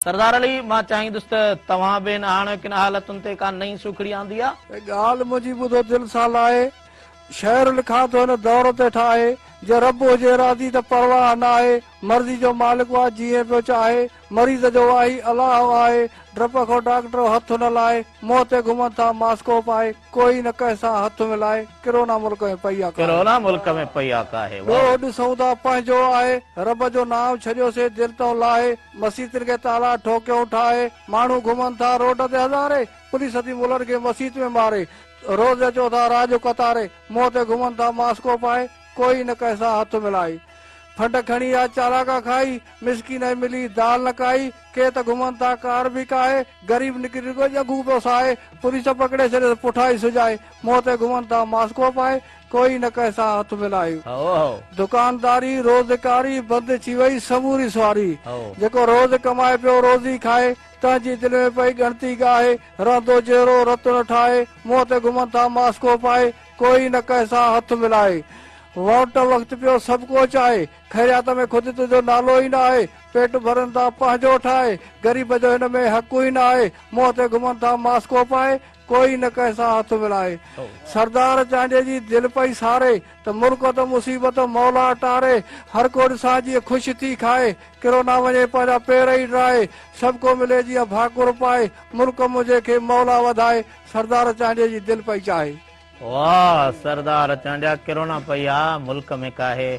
सरदार अली मां चाहींदुसि त तव्हां बि हाणे किन हालतुनि ते का नई सुखड़ी आंदी आहे। ॻाल्हि मुंहिंजी ॿुधो दिलि सां लाहे, शहर लिखा थो हिन दौर ते ठाहे, जे रब हुजे राज़ी त परवाह न आहे, मर्ज़ी जो मालिक आहे जीअं पियो चाहे, मरीज़ जो वाही अलाह आहे, डप खां डॉक्टर हथ न लाए, मुंहं ते घुमनि था मास्को पाए, कोई न कंहिंसां हथ मिलाए, किरोना मुल्क में पई आहे किरोना मुल्क में पई आहे काहे। ॿियो ॾिसूं था पंहिंजो आहे, रब जो नाम छॾियोसीं दिलि तो लाहे, मसीत खे ताला ठोकियूं ठाहे, माण्हू घुमनि था रोड ते हज़ारे, पुलिस थी मुल्हनि खे मसीत में मारे, रोज़ अचो था राज कतारे, मुंहं ते घुमनि था मास्को पाए, कोई न कंहिंसां हथ मिलाए, फंड खणी आ चालाका खाई, मिसकीन मिली दाल न खाई, के त घुमनि था कार बि काहे, गरीब निकिरी जगू पियो साहे, पुलिस पकड़े छॾे पुठा ई सुझाए, मुंहं ते घुमनि था मास्को पाए, कोई न कंहिंसां हथ मिलाए। दुकानदारी रोज़गारी बंदि थी वई समूरी सवारी, जेको रोज़ कमाए पियो रोज़ी खाए, तंहिंजी दिलि में पई ॻणती गाहे, रहंदो जहिड़ो रत न ठाहे, मुंहं ते घुमनि था मास्को पाए, कोई न कंहिंसां हथ मिलाए। वोट वक़्तु पियो सभु को चाहे, ख़ैरियात में ख़ुदि तुंहिंजो नालो ई न आहे, पेट भरनि था पंहिंजो ठाहे, ग़रीब जो हिन में हक़ ई न आहे, मुंहं ते घुमनि था मास्को पाए, कोई न कंहिंसां हथ मिलाए। सरदार चांडे जी दिलि पई सारे, त मुल्क त मुसीबत मौला टारे, हर को ॾिसां जीअं ख़ुशि थी खाए, किरोना वञे पंहिंजा पेर ई ड्राए, सभु को मिले जीअं भाकुर पाए, मुल्क मुंहिंजे खे मौला वधाए, सरदार चांडे जी दिलि पई चाहे। वाह सरदार चांडिया, किरोना पई आहे मुल्क में काहे।